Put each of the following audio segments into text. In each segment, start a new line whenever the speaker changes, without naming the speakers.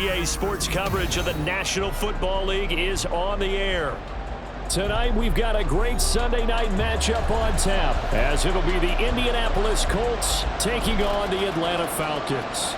EA Sports coverage of the National Football League is on the air. Tonight, we've got a great Sunday night matchup on tap, as it'll be the Indianapolis Colts taking on the Atlanta Falcons.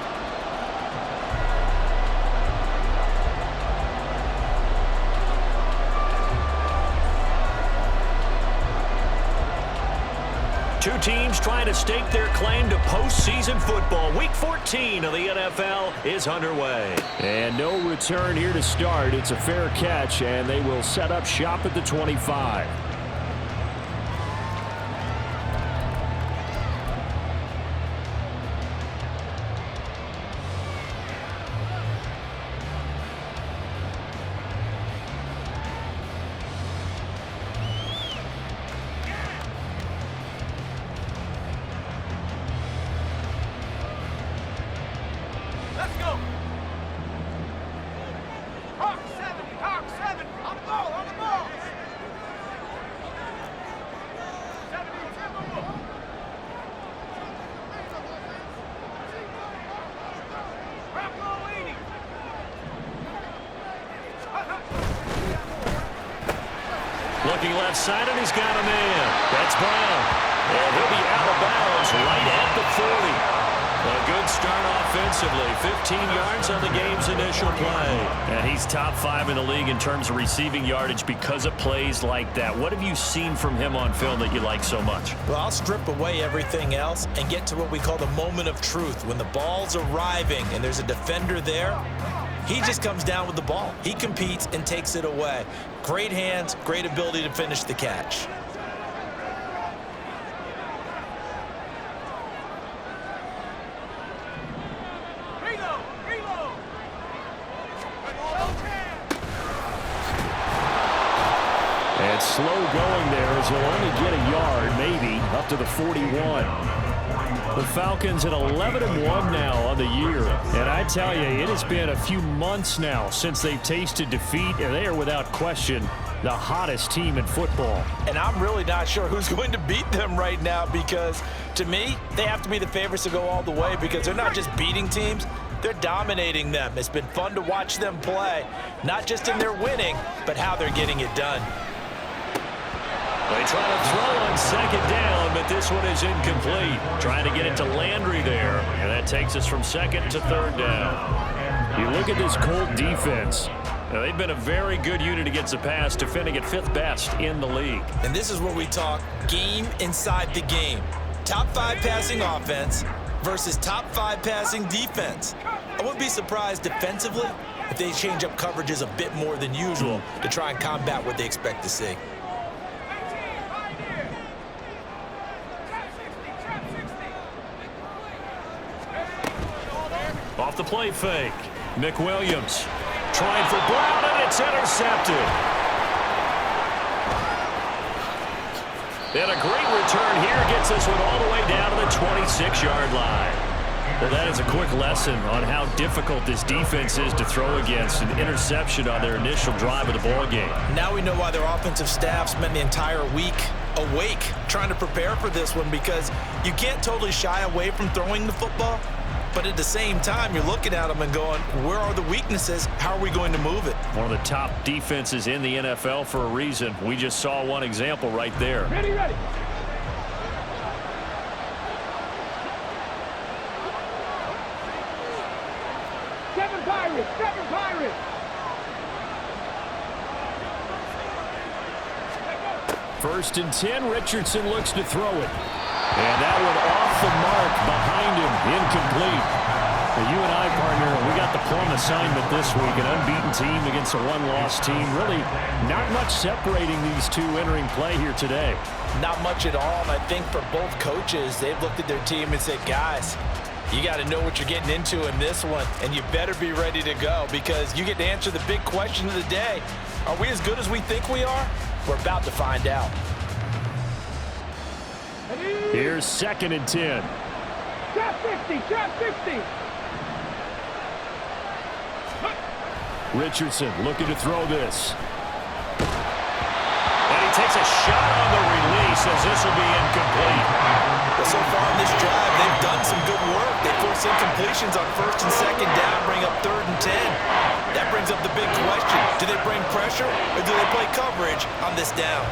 Two teams trying to stake their claim to postseason football. Week 14 of the NFL is underway. And no return here to start. It's a fair catch, and they will set up shop at the 25.
Let's go. Hawk 7, on the ball, on the ball. 70, Bravo 80.
Looking left side, and he's got a man. That's Brown. And he'll be out of bounds right at the 40. A good start offensively. 15 yards on the game's initial play. And he's top 5 in the league in terms of receiving yardage because of plays like that. What have you seen from him on film that you like so much?
Well, I'll strip away everything else and get to what we call the moment of truth. When the ball's arriving and there's a defender there, he just comes down with the ball. He competes and takes it away. Great hands, great ability to finish the catch.
And slow going there as he'll only get a yard, maybe, up to the 41. The Falcons at 11-1 now on the year. And I tell you, it has been a few months now since they've tasted defeat, and they are without question the hottest team in football.
And I'm really not sure who's going to beat them right now because, to me, they have to be the favorites to go all the way because they're not just beating teams, they're dominating them. It's been fun to watch them play, not just in their winning, but how they're getting it done.
They try to throw on second down, but this one is incomplete. Trying to get it to Landry there, and that takes us from second to third down. You look at this Colt defense. Now, they've been a very good unit against the pass, defending at 5th best in the league.
And this is where we talk game inside the game. Top 5 passing offense versus top 5 passing defense. I wouldn't be surprised defensively if they change up coverages a bit more than usual to try and combat what they expect to see.
Off the play fake. McWilliams trying for Brown, and it's intercepted. And a great return here gets this one all the way down to the 26-yard line. Well, that is a quick lesson on how difficult this defense is to throw against. An interception on their initial drive of the ball game.
Now we know why their offensive staff spent the entire week awake trying to prepare for this one because you can't totally shy away from throwing the football. But at the same time, you're looking at them and going, where are the weaknesses? How are we going to move it?
One of the top defenses in the NFL for a reason. We just saw one example right there.
Ready. Seven Pirates.
First and 10, Richardson looks to throw it. And that one off the mark behind him, incomplete. Now, you and I, partner, we got the plum assignment this week, an unbeaten team against a one-loss team. Really not much separating these two entering play here today.
Not much at all. And I think for both coaches, they've looked at their team and said, guys, you got to know what you're getting into in this one, and you better be ready to go because you get to answer the big question of the day. Are we as good as we think we are? We're about to find out.
Here's second and 10.
Drop 50.
Richardson looking to throw this. And he takes a shot on the release as this will be incomplete.
Well, so far in this drive, they've done some good work. They forced incompletions on first and second down, bring up 3rd and 10. That brings up the big question. Do they bring pressure or do they play coverage on this down?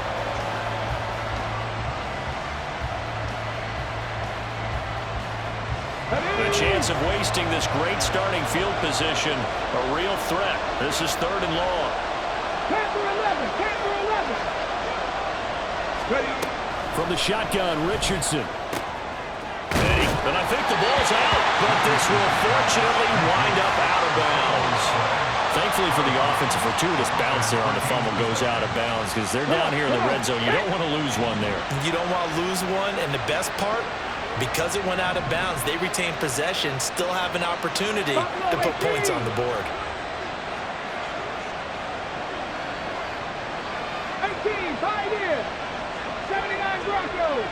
The chance of wasting this great starting field position, a real threat. This is 3rd and long.
Panther 11, Panther 11. Ready.
From the shotgun, Richardson. And I think the ball's out, but this will fortunately wind up out of bounds. Thankfully for the offense, a fortuitous bounce there on the fumble goes out of bounds because they're down here in the red zone. You don't want to lose one there.
You don't want to lose one, and the best part, because it went out of bounds, they retain possession, still have an opportunity to put points on the board.
18, Pioneer. 79 Broncos.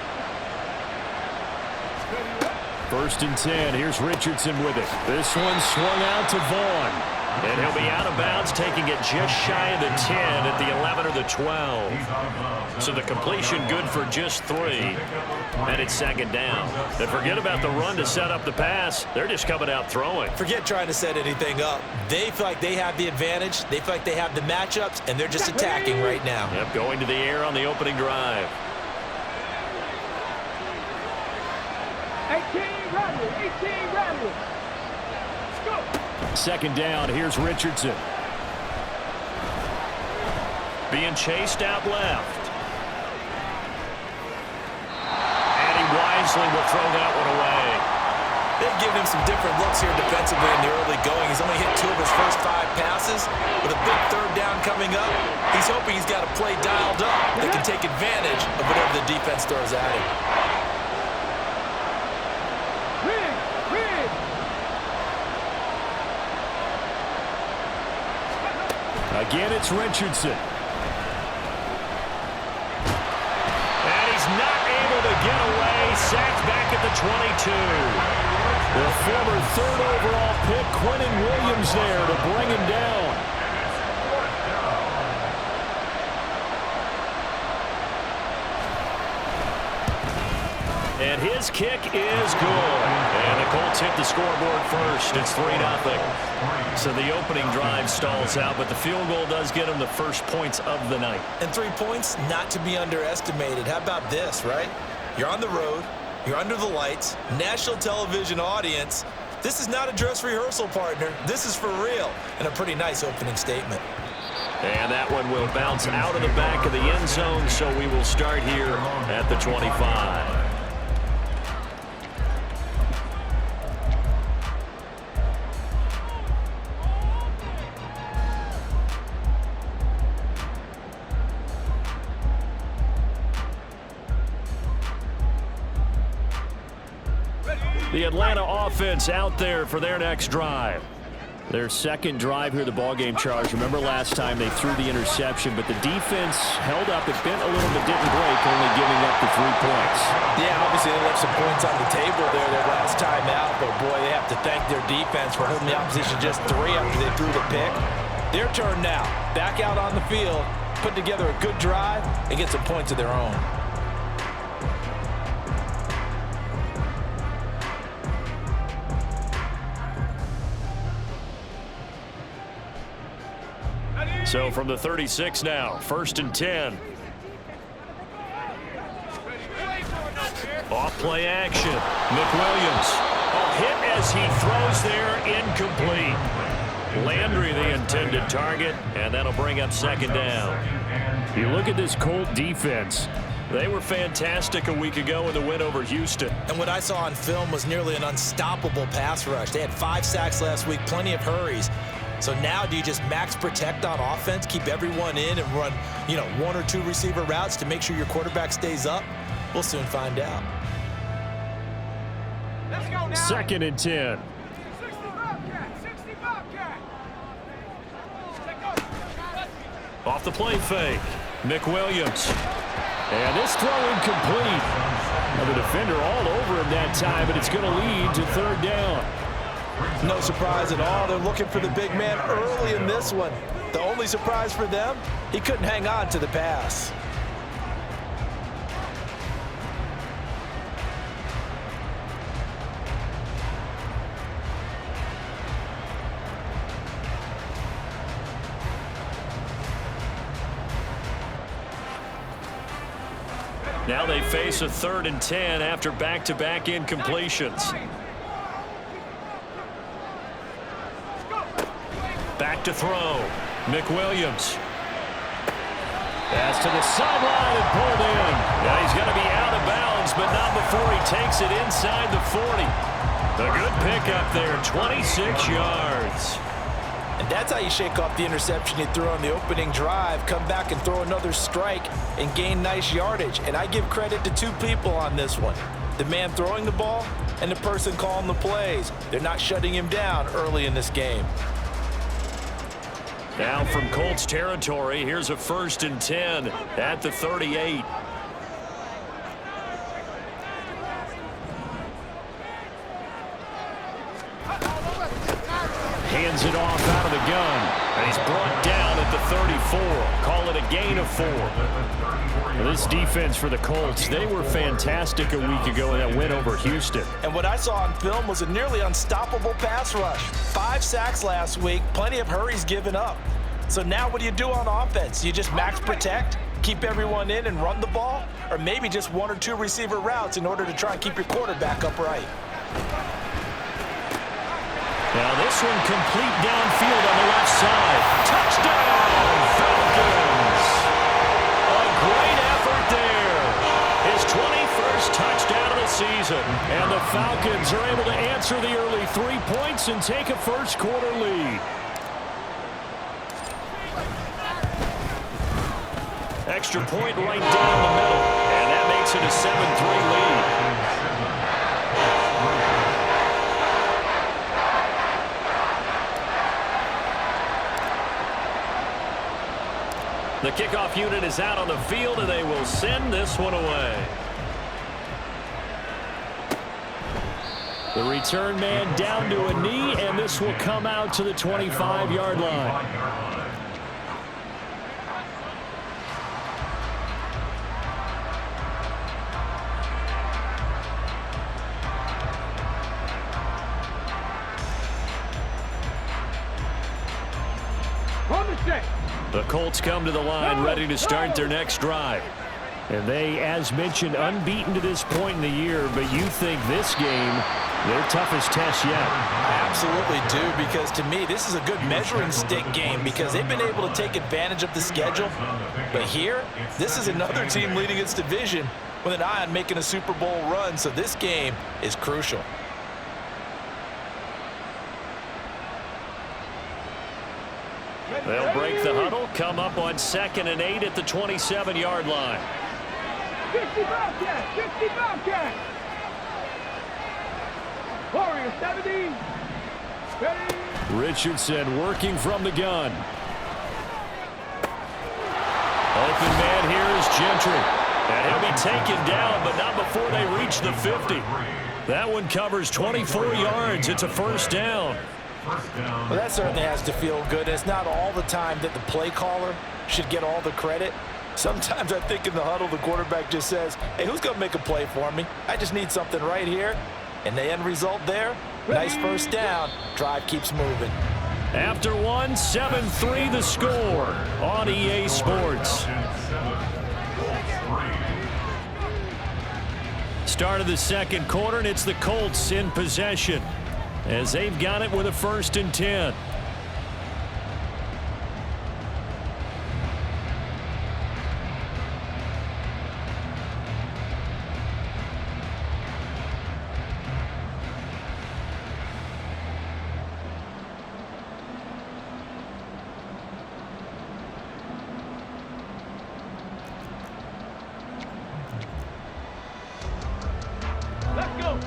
1st and 10. Here's Richardson with it. This one swung out to Vaughn. And he'll be out of bounds, taking it just shy of the 10 at the 11 or the 12. So the completion good for just 3. And it's 2nd down. And forget about the run to set up the pass. They're just coming out throwing.
Forget trying to set anything up. They feel like they have the advantage. They feel like they have the matchups, and they're just attacking right now.
Yep, going to the air on the opening drive.
18 Rebel, 18 Rebel. Let's go.
2nd down, here's Richardson. Being chased out left. And he wisely will throw that one away.
They've given him some different looks here defensively in the early going. He's only hit 2 of his first 5 passes. With a big 3rd down coming up, he's hoping he's got a play dialed up that can take advantage of whatever the defense throws at him.
Again, it's Richardson. And he's not able to get away. Sacked back at the 22. The former 3rd overall pick, Quentin Williams, there to bring him down. And his kick is good. And the Colts hit the scoreboard first. It's 3-0. So the opening drive stalls out, but the field goal does get them the first points of the night.
And 3 points, not to be underestimated. How about this, right? You're on the road. You're under the lights. National television audience. This is not a dress rehearsal, partner. This is for real. And a pretty nice opening statement.
And that one will bounce out of the back of the end zone, so we will start here at the 25. The Atlanta offense out there for their next drive. Their 2nd drive here, the ballgame, Charles. Remember last time they threw the interception, but the defense held up. It bent a little bit, didn't break, only giving up the 3 points.
Yeah, obviously they left some points on the table there their last time out, but boy, they have to thank their defense for holding the opposition just 3 after they threw the pick. Their turn now. Back out on the field, put together a good drive, and get some points of their own.
So from the 36 now, 1st and 10. Off play action. McWilliams. A hit as he throws there, incomplete. Landry the intended target, and that'll bring up 2nd down. You look at this Colt defense. They were fantastic a week ago in the win over Houston.
And what I saw on film was nearly an unstoppable pass rush. They had 5 sacks last week, plenty of hurries. So now do you just max protect on offense, keep everyone in and run, 1 or 2 receiver routes to make sure your quarterback stays up? We'll soon find out.
Let's go now.
2nd and 10.
60 Bobcat, 60 Bobcat.
Off the play fake. McWilliams. And this throw incomplete. Now the defender all over him that time, but it's going to lead to 3rd down.
No surprise at all. They're looking for the big man early in this one. The only surprise for them, he couldn't hang on to the pass.
Now they face a 3rd and 10 after back-to-back incompletions. Back to throw. McWilliams. Pass to the sideline and pulled in. Now he's going to be out of bounds, but not before he takes it inside the 40. A good pickup there, 26 yards.
And that's how you shake off the interception you threw on the opening drive, come back and throw another strike and gain nice yardage. And I give credit to 2 people on this one. The man throwing the ball and the person calling the plays. They're not shutting him down early in this game.
Now from Colts territory, here's a 1st and 10 at the 38. Hands it off out of the gun. And he's brought down at the 34. Call it a gain of 4. This defense for the Colts, they were fantastic a week ago in that win over Houston.
And what I saw on film was a nearly unstoppable pass rush. 5 sacks last week, plenty of hurries given up. So now what do you do on offense? You just max protect, keep everyone in and run the ball? Or maybe just 1 or 2 receiver routes in order to try and keep your quarterback upright?
Now this one complete downfield on the left side. Touchdown, Falcons! A great effort there. His 21st touchdown of the season. And the Falcons are able to answer the early 3 points and take a first-quarter lead. Extra point right down the middle. And that makes it a 7-3 lead. The kickoff unit is out on the field, and they will send this one away. The return man down to a knee, and this will come out to the 25-yard line. The Colts come to the line ready to start their next drive. And they, as mentioned, unbeaten to this point in the year, but you think this game, their toughest test yet.
Absolutely do, because to me, this is a good measuring stick game because they've been able to take advantage of the schedule. But here, this is another team leading its division with an eye on making a Super Bowl run, so this game is crucial.
They'll break the huddle, come up on 2nd and 8 at the 27-yard line.
50 Bobcats! 50 Bobcats! Warrior 70. Ready?
Richardson working from the gun. Open man here is Gentry. And he'll be taken down, but not before they reach the 50. That one covers 24 yards. It's a first down.
Well, that certainly has to feel good. It's not all the time that the play caller should get all the credit. Sometimes I think in the huddle, the quarterback just says, hey, who's going to make a play for me? I just need something right here. And the end result there, nice first down. Drive keeps moving.
After one, 7-3 the score on EA Sports. Start of the second quarter, and it's the Colts in possession as they've got it with a 1st and 10.
Let's go!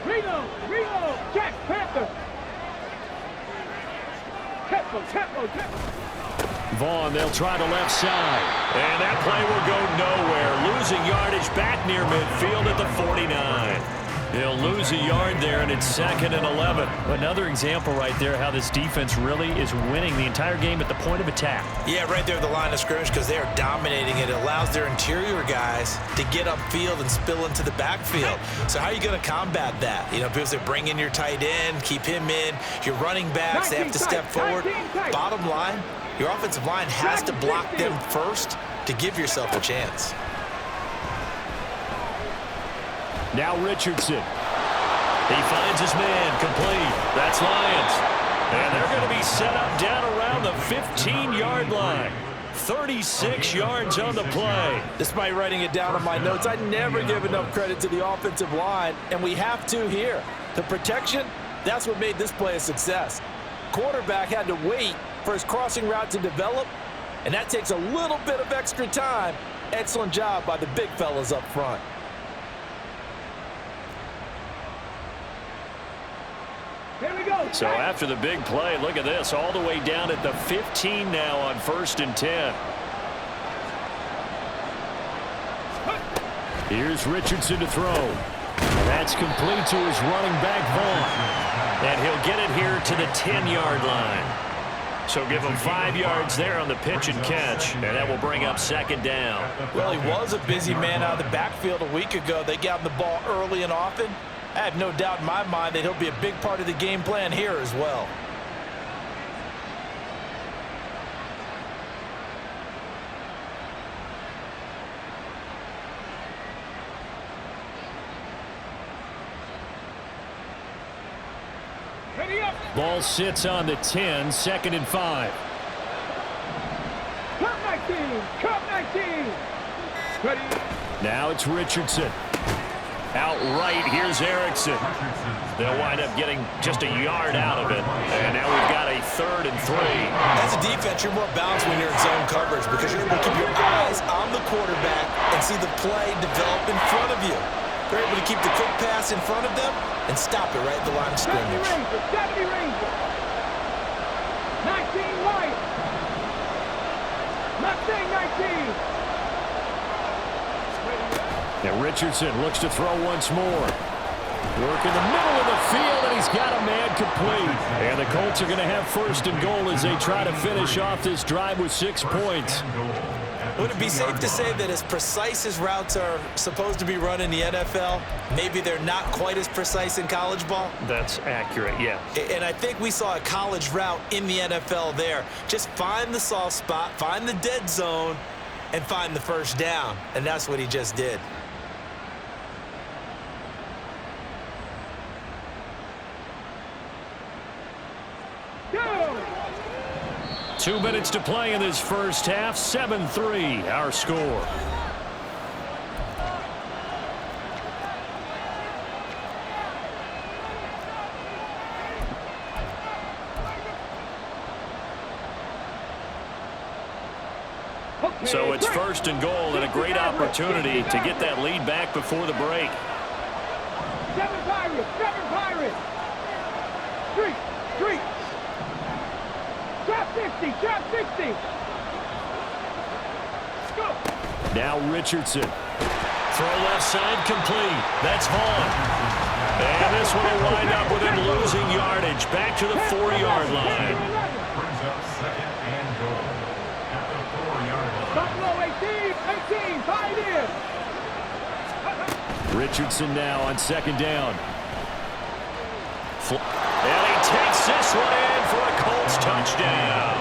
Reno! Jack Panther! Tempo!
Vaughn, they'll try the left side. And that play will go nowhere. Losing yardage back near midfield at the 49. He'll lose a yard there, and it's 2nd and 11. Another example right there how this defense really is winning the entire game at the point of attack.
Yeah, right there at the line of scrimmage because they are dominating it. It allows their interior guys to get upfield and spill into the backfield. So how are you going to combat that? You know, because they bring in your tight end, keep him in. Your running backs, they have to step forward. Bottom line, Your offensive line has to block them first to give yourself a chance.
Now Richardson. He finds his man, complete. That's Lions. And they're going to be set up down around the 15-yard line. 36 yards on the play.
Despite writing it down on my notes, I never give enough credit to the offensive line, and we have to here. The protection, that's what made this play a success. Quarterback had to wait for his crossing route to develop, and that takes a little bit of extra time. Excellent job by the big fellas up front.
So after the big play, look at this, all the way down at the 15 now on 1st and 10. Here's Richardson to throw. And that's complete to his running back, Vaughn. And he'll get it here to the 10-yard line. So give him 5 yards there on the pitch and catch, and that will bring up 2nd down.
Well, he was a busy man out of the backfield a week ago. They got him the ball early and often. I have no doubt in my mind that he'll be a big part of the game plan here as well.
Ball sits on the 10, 2nd and 5.
Cut 19! Cut 19! Ready?
Now it's Richardson. Out right, here's Erickson. They'll wind up getting just a yard out of it. And now we've got a 3rd and 3.
As a defense, you're more balanced when you're in zone coverage because you're able to keep your eyes on the quarterback and see the play develop in front of you. They're able to keep the quick pass in front of them and stop it right at the line of scrimmage.
70 Rangers! 19 Lions! Not saying 19!
Now Richardson looks to throw once more. Work in the middle of the field, and he's got a man complete. And the Colts are going to have 1st and goal as they try to finish off this drive with 6 points.
Would it be safe to say that as precise as routes are supposed to be run in the NFL, maybe they're not quite as precise in college ball?
That's accurate, yeah.
And I think we saw a college route in the NFL there. Just find the soft spot, find the dead zone, and find the 1st down. And that's what he just did.
Go!
2 minutes to play in this first half. 7-3, our score. So it's 1st and goal and a great opportunity to get that lead back before the break.
7 Pirates! 7 Pirates! Street! Drop 60! Drop 60! Go!
Now Richardson. Throw left side complete. That's Vaughn. And this one will wind up with him losing yardage. Back to the 4-yard line.
Brings up 2nd and goal at the 4-yard line.
Buffalo 18! 5 in!
Richardson now on 2nd down. And he takes this one in for a Colts touchdown.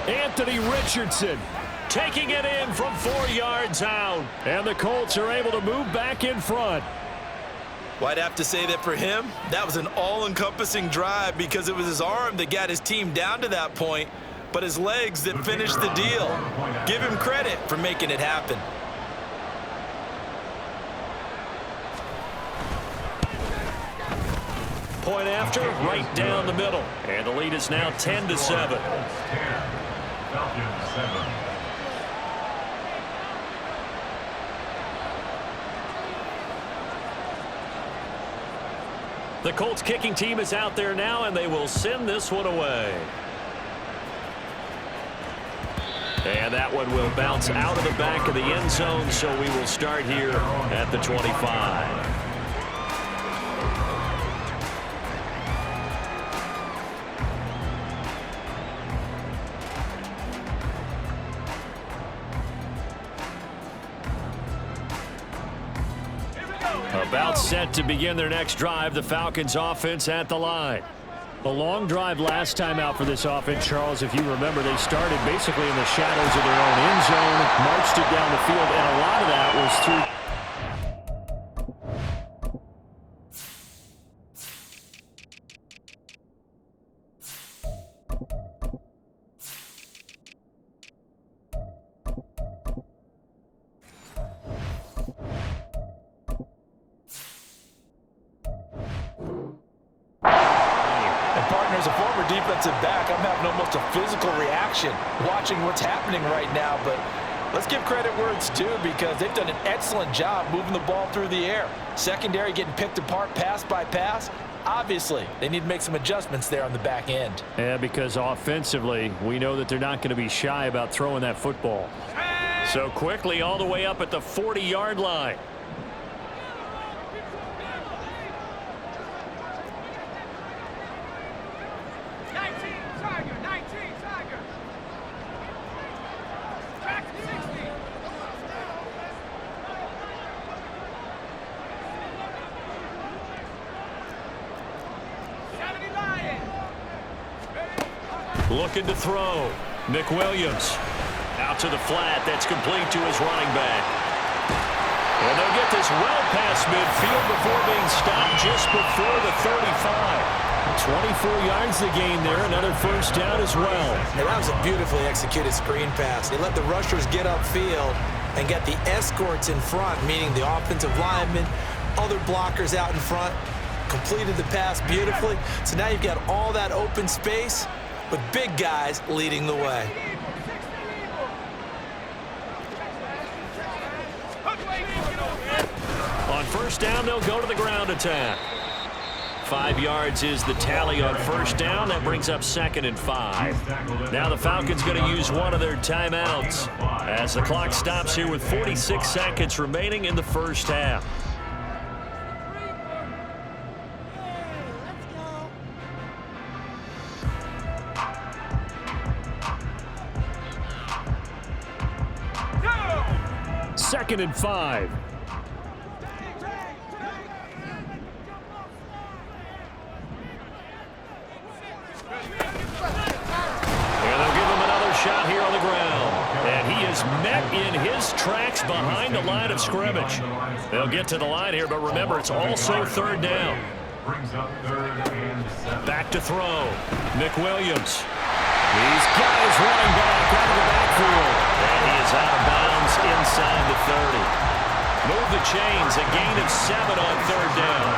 Anthony Richardson taking it in from 4 yards out. And the Colts are able to move back in front.
Well, I'd have to say that for him, that was an all-encompassing drive because it was his arm that got his team down to that point, but his legs that finished the deal. Give him credit for making it happen.
Point after, right down the middle. And the lead is now 10-7.
Falcons 7.
The Colts kicking team is out there now, and they will send this one away. And that one will bounce out of the back of the end zone, so we will start here at the 25. About set to begin their next drive, the Falcons offense at the line. The long drive last time out for this offense, Charles, if you remember, they started basically in the shadows of their own end zone, marched it down the field, and a lot of that was through...
As a former defensive back, I'm having almost a physical reaction watching what's happening right now. But let's give credit where it's due, because they've done an excellent job moving the ball through the air. Secondary getting picked apart pass by pass. Obviously, they need to make some adjustments there on the back end.
Yeah, because offensively, we know that they're not going to be shy about throwing that football. So quickly all the way up at the 40-yard line. Looking to throw. McWilliams out to the flat. That's complete to his running back. And they'll get this well past midfield before being stopped just before the 35. 24 yards to gain there. Another first down as well.
And that was a beautifully executed screen pass. They let the rushers get upfield and get the escorts in front, meaning the offensive linemen, other blockers out in front. Completed the pass beautifully. So now you've got all that open space with big guys leading the way.
On first down, they'll go to the ground attack. 5 yards is the tally on first down. That brings up 2nd and 5. Now the Falcons going to use one of their timeouts as the clock stops here with 46 seconds remaining in the first half. Second and 5. Shot here on the ground, and he is met in his tracks behind the line of scrimmage. They'll get to the line here, but remember, it's also third down. Back to throw. McWilliams. He's got his running back out of the backfield, and he is out of bounds inside the 30. Move the chains, a gain of 7 on third down.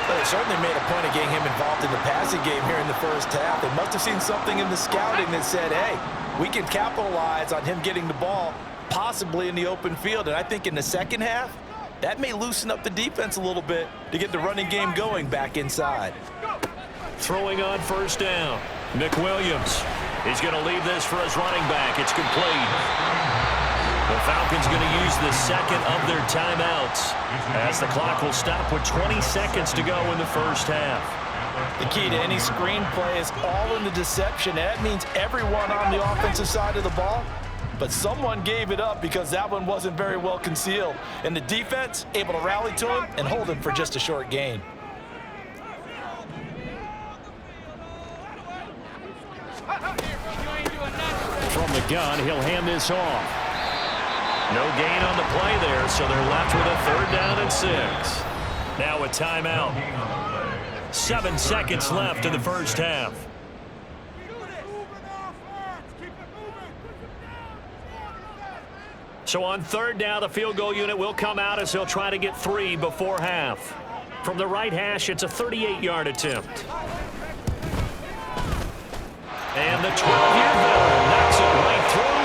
Well, they certainly made a point of getting him involved in the passing game here in the first half. They must have seen something in the scouting that said, hey, we can capitalize on him getting the ball possibly in the open field. And I think in the second half, that may loosen up the defense a little bit to get the running game going back inside.
Throwing on first down. McWilliams. He's going to leave this for his running back. It's complete. The Falcons going to use the second of their timeouts as the clock will stop with 20 seconds to go in the first half.
The key to any screenplay is all in the deception. That means everyone on the offensive side of the ball, but someone gave it up because that one wasn't very well concealed. And the defense able to rally to him and hold him for just a short gain.
From the gun, he'll hand this off. No gain on the play there, so they're left with a third down and 6. Now a timeout. 7 seconds left in the first half. So on third down, the field goal unit will come out as they'll try to get 3 before half. From the right hash, it's a 38-yard attempt. And the 12-year veteran knocks it right through.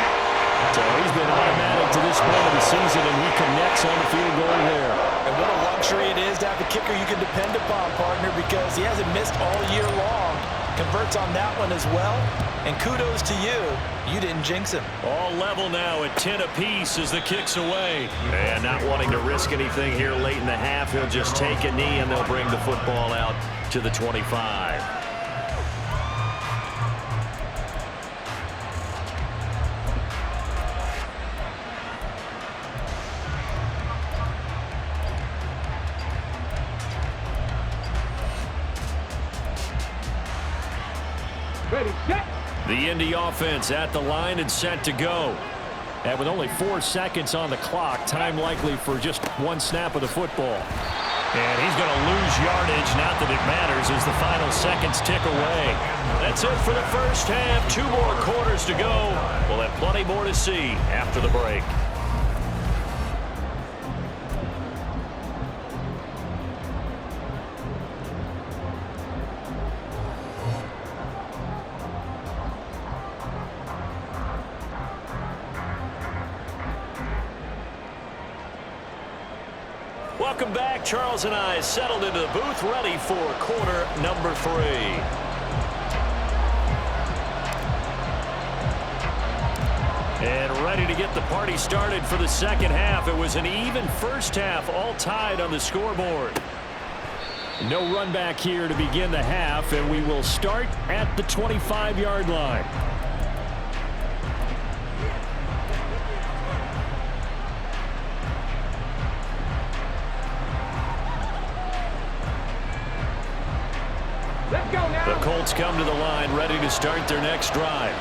So he's been automatic to this point of the season, and he connects on the field goal there.
And what a luxury it is to have a kicker you can depend upon, partner, because he hasn't missed all year long. Converts on that one as well. And kudos to you. You didn't jinx him.
All level now at 10 apiece as the kick's away. And not wanting to risk anything here late in the half, he'll just take a knee, and they'll bring the football out to the 25.
Ready, set.
The Indy offense at the line and set to go. And with only 4 seconds on the clock, time likely for just one snap of the football. And he's going to lose yardage, not that it matters, as the final seconds tick away. That's it for the first half. 2 more quarters to go. We'll have plenty more to see after the break. Welcome back. Charles and I settled into the booth, ready for quarter number 3. And ready to get the party started for the second half. It was an even first half, all tied on the scoreboard. No run back here to begin the half, and we will start at the 25-yard line. The Colts come to the line, ready to start their next drive.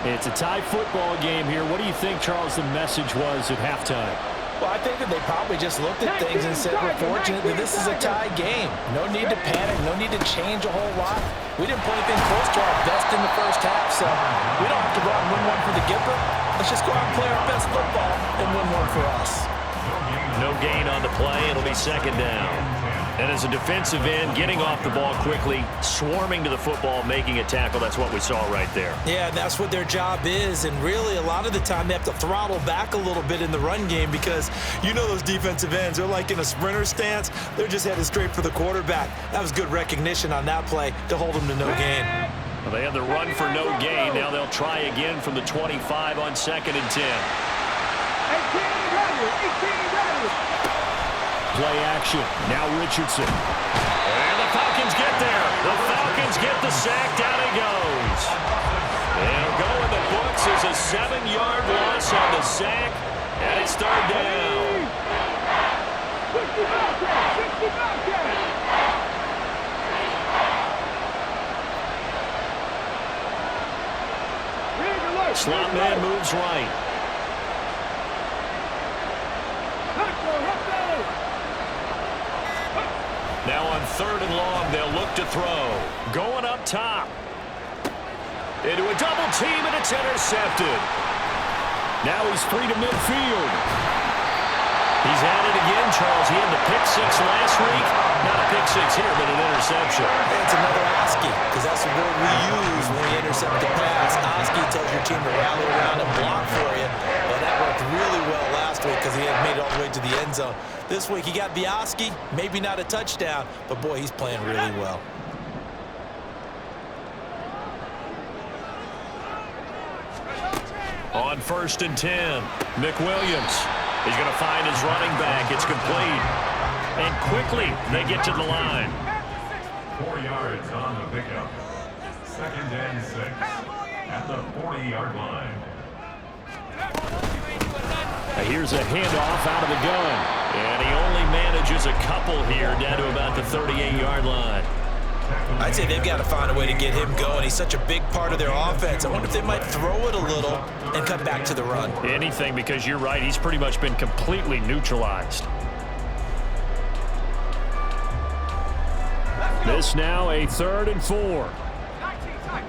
It's a tie football game here. What do you think, Charles, the message was at halftime?
Well, I think that they probably just looked at things and said, we're fortunate that this is a tie game. No need to panic. No need to change a whole lot. We didn't play anything close to our best in the first half, so we don't have to go out and win one for the Gipper. Let's just go out and play our best football and win one for us.
No gain on the play. It'll be second down. And as a defensive end, getting off the ball quickly, swarming to the football, making a tackle, that's what we saw right there.
Yeah, that's what their job is. And really, a lot of the time, they have to throttle back a little bit in the run game because you know those defensive ends, they're like in a sprinter stance. They're just headed straight for the quarterback. That was good recognition on that play to hold them to no gain.
Well, they had the run for no gain. Now they'll try again from the 25 on 2nd and 10.
18 ready.
Play action. Now Richardson. And the Falcons get there. The Falcons get the sack. Down he goes. They'll go in the books as a 7-yard loss on the sack. And it's 3rd down. 65. Slot man moves right. Now on 3rd and long, they'll look to throw. Going up top. Into a double team, and it's intercepted. Now he's free to midfield. He's at it again, Charles. He had the pick 6 last week. Not a pick 6 here, but an interception.
It's another ASCII, because that's the word we use when we intercept the pass. ASCII tells your team to rally around and block for you. And that worked really well last week because he had made it all the way to the end zone. This week he got the ASCII, maybe not a touchdown, but boy, he's playing really well.
On 1st and 10, McWilliams. He's going to find his running back. It's complete. And quickly, they get to the line.
4 yards on the pickup. 2nd and 6 at the 40-yard line.
Here's a handoff out of the gun. And he only manages a couple here down to about the 38-yard line.
I'd say they've got to find a way to get him going. He's such a big part of their offense. I wonder if they might throw it a little and cut back to the run.
Anything, because you're right. He's pretty much been completely neutralized. This now a 3rd and 4.
19 tight.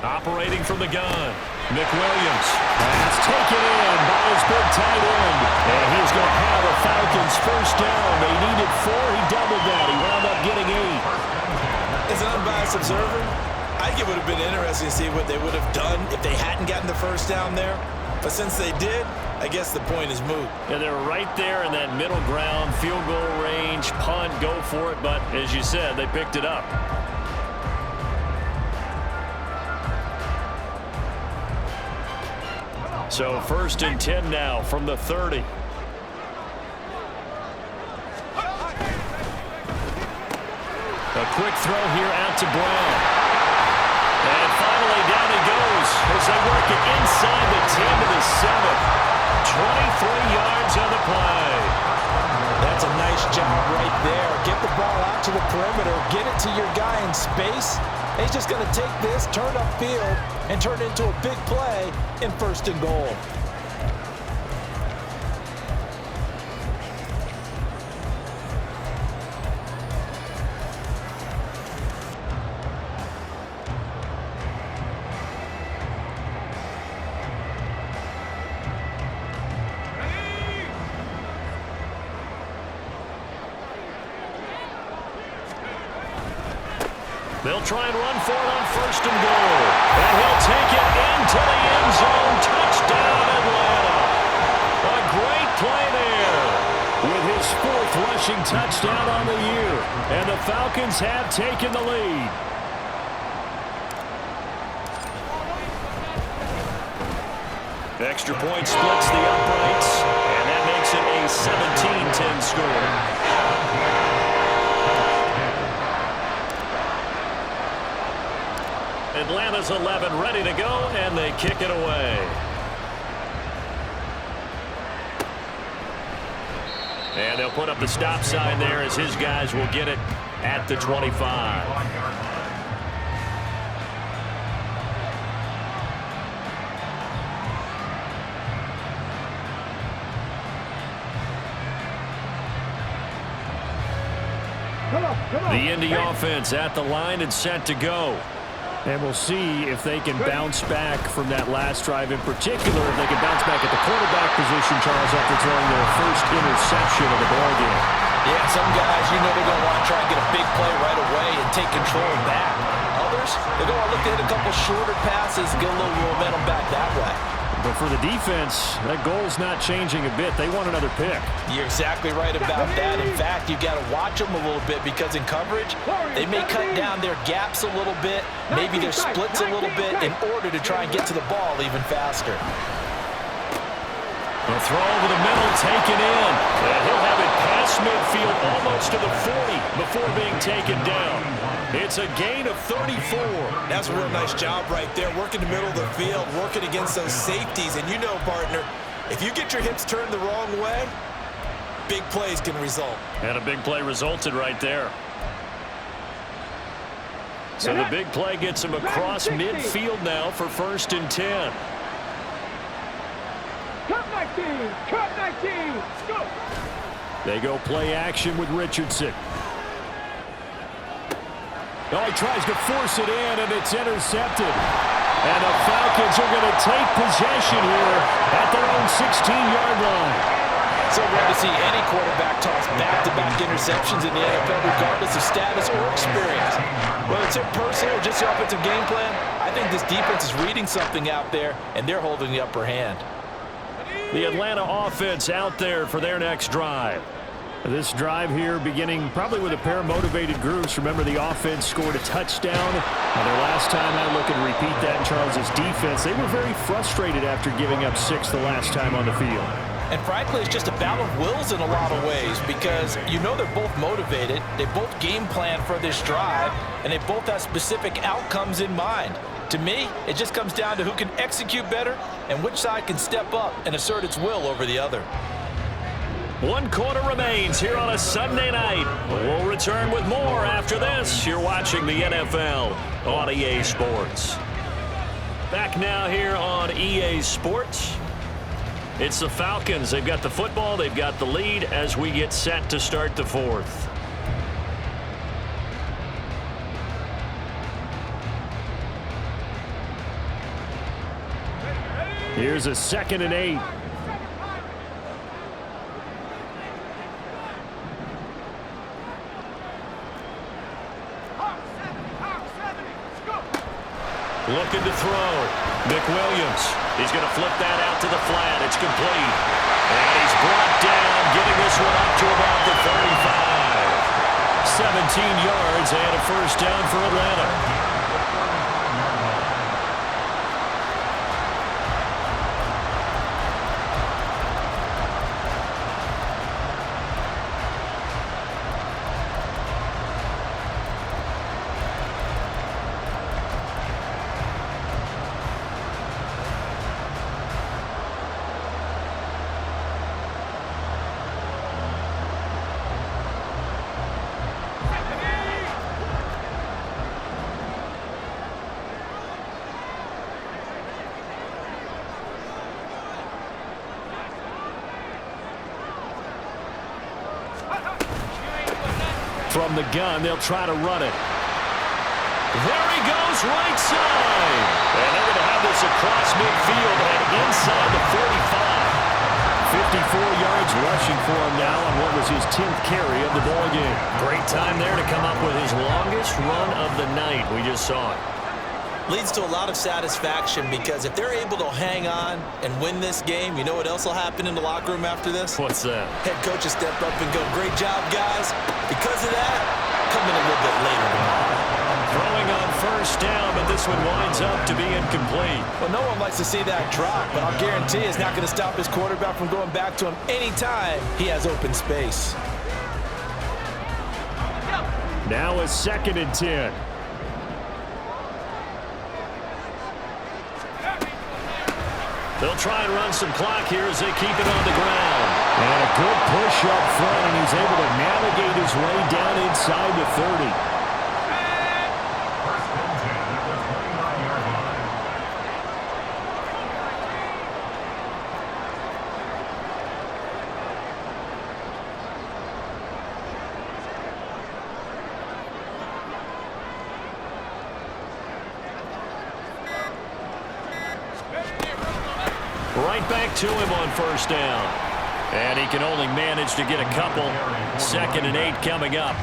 Operating from the gun. McWilliams. That's taken in by his big tight end. And he's going to have a Falcons first down. They needed 4. He doubled that. He wound up getting 8.
As an unbiased observer, I think it would have been interesting to see what they would have done if they hadn't gotten the first down there. But since they did, I guess the point is moot.
Yeah, they're right there in that middle ground, field goal range, punt, go for it. But as you said, they picked it up. So 1st and 10 now from the 30. A quick throw here out to Brown. And finally down he goes as they work it inside the 10 to the 7. 23 yards on the play.
job right there. Get the ball out to the perimeter, get it to your guy in space. He's just going to take this, turn upfield, and turn it into a big play in 1st and goal.
They'll try and run for it on 1st and goal. And he'll take it into the end zone. Touchdown, Atlanta. A great play there with his 4th rushing touchdown on the year. And the Falcons have taken the lead. Extra point splits the uprights. And that makes it a 17-10 score. Atlanta's 11 ready to go, and they kick it away. And they'll put up the stop sign there as his guys will get it at the 25. The Indy offense at the line and set to go. And we'll see if they can bounce back from that last drive in particular. If they can bounce back at the quarterback position, Charles, after throwing their first interception of the ball game.
Yeah, some guys, you know, they're going to want to try and get a big play right away and take control back. Others, they're going to look to hit a couple shorter passes, get a little momentum back that way.
But for the defense, that goal's not changing a bit. They want another pick.
You're exactly right about that. In fact, you've got to watch them a little bit because in coverage, they may cut down their gaps a little bit, maybe their splits a little bit in order to try and get to the ball even faster.
A throw over the middle, taken in. And he'll have it past midfield almost to the 40 before being taken down. It's a gain of 34.
That's a real nice job right there, working the middle of the field, working against those safeties. And you know, partner, if you get your hips turned the wrong way, big plays can result.
And a big play resulted right there. So the big play gets him across midfield now for 1st and 10.
Cut 19! Cut 19! Let's go!
They go play action with Richardson. Oh, he tries to force it in, and it's intercepted. And the Falcons are going to take possession here at their own 16-yard line.
So rare to see any quarterback toss back-to-back interceptions in the NFL, regardless of status or experience. Whether it's impersonal or just the offensive game plan, I think this defense is reading something out there, and they're holding the upper hand.
The Atlanta offense out there for their next drive. This drive here beginning probably with a pair of motivated groups. Remember, the offense scored a touchdown. And their last time out, looking to repeat that in Charles's defense. They were very frustrated after giving up 6 the last time on the field.
And frankly, it's just a battle of wills in a lot of ways because you know they're both motivated. They both game plan for this drive, and they both have specific outcomes in mind. To me, it just comes down to who can execute better and which side can step up and assert its will over the other.
1 quarter remains here on a Sunday night. We'll return with more after this. You're watching the NFL on EA Sports. Back now here on EA Sports. It's the Falcons. They've got the football. They've got the lead as we get set to start the 4th. Here's a 2nd and 8. Looking to throw. McWilliams. He's going to flip that out to the flat. It's complete. And he's brought down, getting this one up to about the 35. 17 yards and a 1st down for Atlanta. From the gun, they'll try to run it. There he goes, right side. And they're going to have this across midfield and inside the 45. 54 yards rushing for him now on what was his 10th carry of the ball game. Great time there to come up with his longest run of the night. We just saw it.
Leads to a lot of satisfaction because if they're able to hang on and win this game, you know what else will happen in the locker room after this?
What's that?
Head coach will step up and go, great job, guys. Because of that, come in a little bit later tomorrow.
Throwing on first down, but this one winds up to be incomplete.
Well, no one likes to see that drop, but I'll guarantee it's not going to stop his quarterback from going back to him anytime he has open space.
Now a 2nd and 10. They'll try and run some clock here as they keep it on the ground. And a good push up front, and he's able to navigate his way down inside the 30.
First and 10 at the 29-yard line.
Right back to him on first down. And he can only manage to get a couple. 2nd and 8 coming up.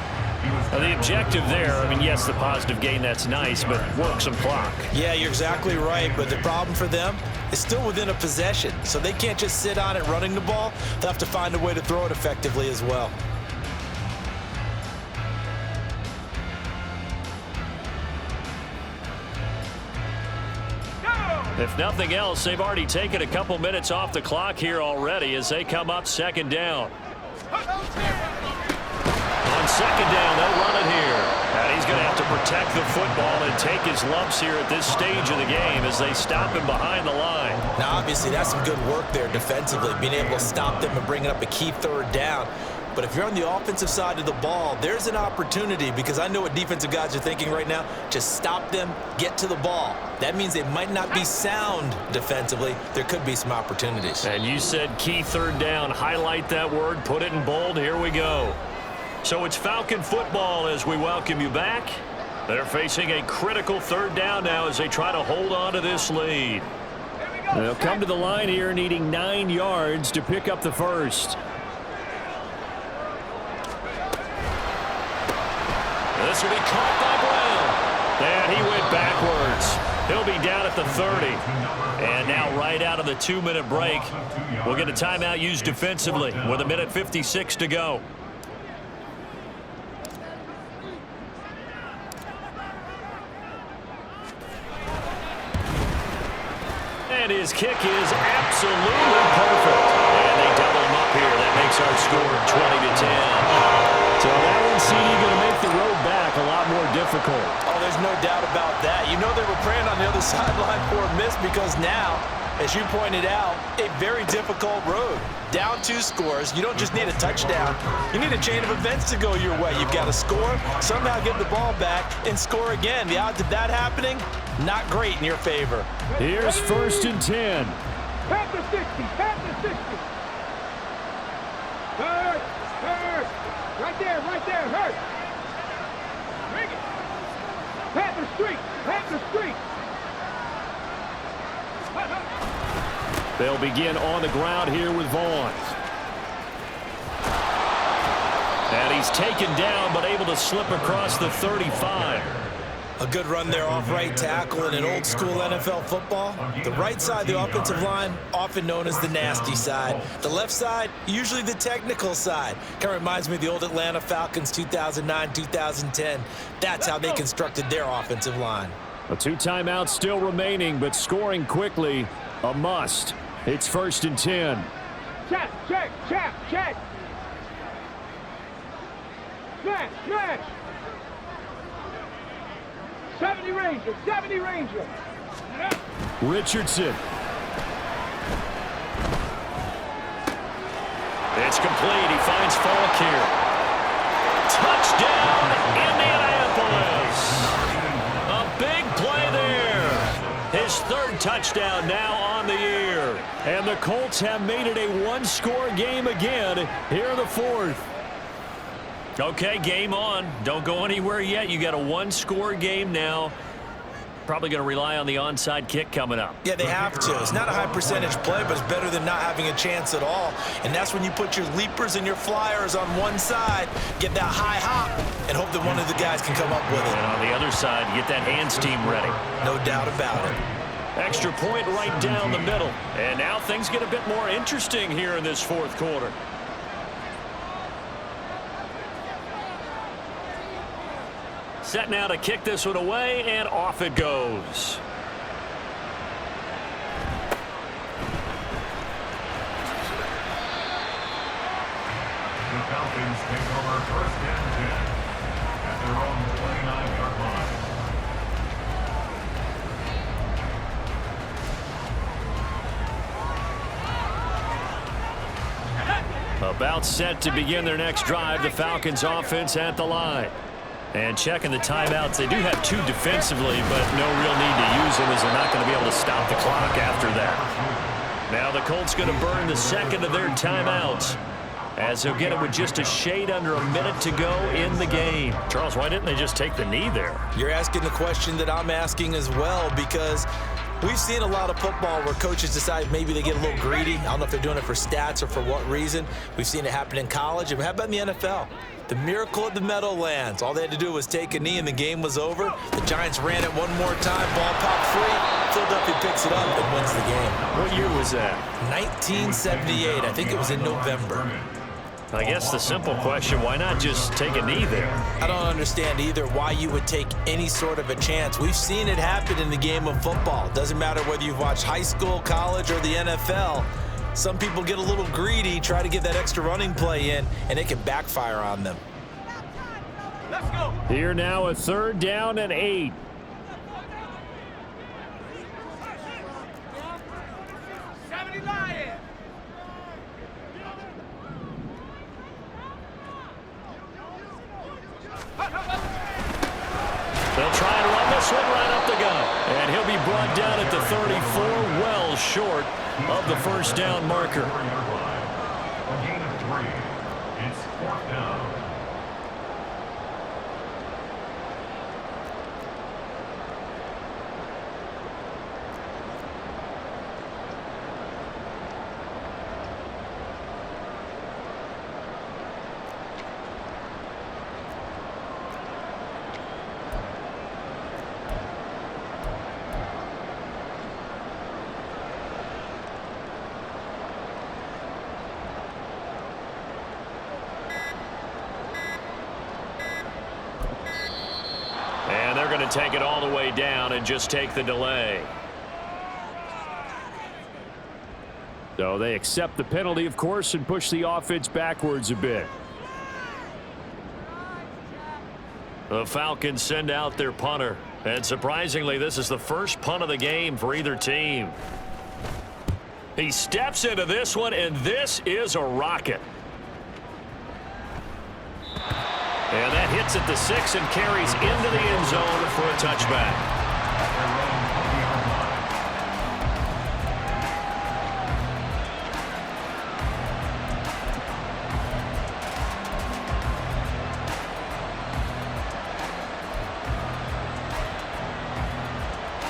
The objective there, I mean, yes, the positive gain, that's nice, but work some clock.
Yeah, you're exactly right, but the problem for them is still within a possession, so they can't just sit on it running the ball. They'll have to find a way to throw it effectively as well.
If nothing else, they've already taken a couple minutes off the clock here already as they come up 2nd down. On 2nd down, they'll run it here. And he's going to have to protect the football and take his lumps here at this stage of the game as they stop him behind the line.
Now, obviously, that's some good work there defensively, being able to stop them and bring up a key 3rd down. But if you're on the offensive side of the ball, there's an opportunity because I know what defensive guys are thinking right now. Just stop them, get to the ball. That means they might not be sound defensively. There could be some opportunities.
And you said key 3rd down. Highlight that word, put it in bold. Here we go. So it's Falcon football as we welcome you back. They're facing a critical 3rd down now as they try to hold on to this lead. They'll come to the line here needing 9 yards to pick up the first. This will be caught by Brown. And he went backwards. He'll be down at the 30. And now right out of the 2-minute break, we'll get a timeout used defensively with 1:56 to go. And his kick is absolutely perfect. And they double him up here. That makes our score 20-10. So that one, CD, going to make the road back a lot more difficult.
Oh, there's no doubt about that. You know they were praying on the other sideline for a miss because now, as you pointed out, a very difficult road. Down 2 scores. You don't just need a touchdown. You need a chain of events to go your way. You've got to score, somehow get the ball back, and score again. The odds of that happening, not great in your favor.
Here's 1st and 10.
Pat the 60, pat the 60. Hurt, hurt. Right there, hurt. Bring it. Pat the street, pat the street.
They'll begin on the ground here with Vaughn. And he's taken down, but able to slip across the 35.
A good run there off right tackle in an old school NFL football. The right side of the offensive line, often known as the nasty side. The left side, usually the technical side. Kind of reminds me of the old Atlanta Falcons 2009-2010. That's how they constructed their offensive line.
2 timeouts still remaining, but scoring quickly, a must. It's 1st and 10.
Check. Smash. 70 Ranger.
Richardson. It's complete. He finds Falk here. Touchdown, Indianapolis. A big play there. His 3rd touchdown now on the year. And the Colts have made it a 1-score game again here in the 4th. Okay, game on. Don't go anywhere yet. You got a one-score game now. Probably going to rely on the onside kick coming up.
Yeah, they have to. It's not a high percentage play, but it's better than not having a chance at all. And that's when you put your leapers and your flyers on one side, get that high hop, and hope that one of the guys can come up with it.
And on the other side, get that hands team ready.
No doubt about it.
Extra point right down the middle. And now things get a bit more interesting here in this fourth quarter. Set now to kick this one away, and off it goes.
The Falcons take over first and 10 at their own 29-yard line.
About set to begin their next drive, the Falcons offense at the line. And checking the timeouts, they do have two defensively, but no real need to use them as they're not going to be able to stop the clock after that. Now the Colts going to burn the second of their timeouts as they'll get it with just a shade under a minute to go in the game. Charles, why didn't they just take the knee there?
You're asking the question that I'm asking as well, because we've seen a lot of football where coaches decide maybe they get a little greedy. I don't know if they're doing it for stats or for what reason. We've seen it happen in college. And how about in the NFL? The miracle of the Meadowlands. All they had to do was take a knee and the game was over. The Giants ran it one more time. Ball popped free. Philadelphia picks it up and wins the game.
What year was that?
1978. I think it was in November.
I guess the simple question, why not just take a knee there?
I don't understand either why you would take any sort of a chance. We've seen it happen in the game of football. Doesn't matter whether you've watched high school, college, or the NFL. Some people get a little greedy, try to get that extra running play in, and it can backfire on them.
Let's go.
Here now, a 3rd down and 8. They'll try and run this one right up the gut. And he'll be brought down at the 34, well short of the first down marker.
A gain of 3. It's 4th down.
And they're going to take it all the way down and just take the delay. So they accept the penalty, of course, and push the offense backwards a bit. The Falcons send out their punter. And surprisingly, this is the first punt of the game for either team. He steps into this one, and this is a rocket. And that hits at the 6 and carries into the end zone for a touchback.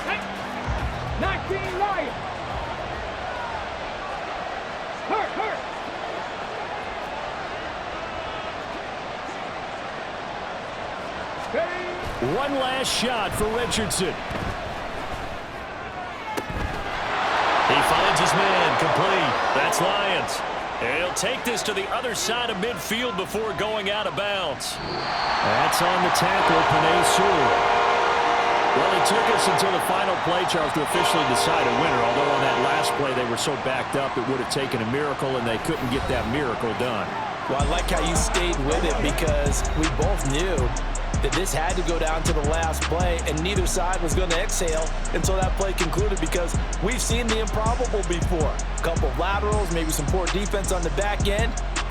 Hey, 19 Lions. Hurt.
One last shot for Richardson. He finds his man, complete. That's Lions. And he'll take this to the other side of midfield before going out of bounds. That's on the tackle, Panay Sewell. Well, it took us until the final play, Charles, to officially decide a winner. Although on that last play they were so backed up, it would have taken a miracle, and they couldn't get that miracle done.
Well, I like how you stayed with it, because we both knew that this had to go down to the last play, and neither side was going to exhale until that play concluded, because we've seen the improbable before. A couple of laterals, maybe some poor defense on the back end.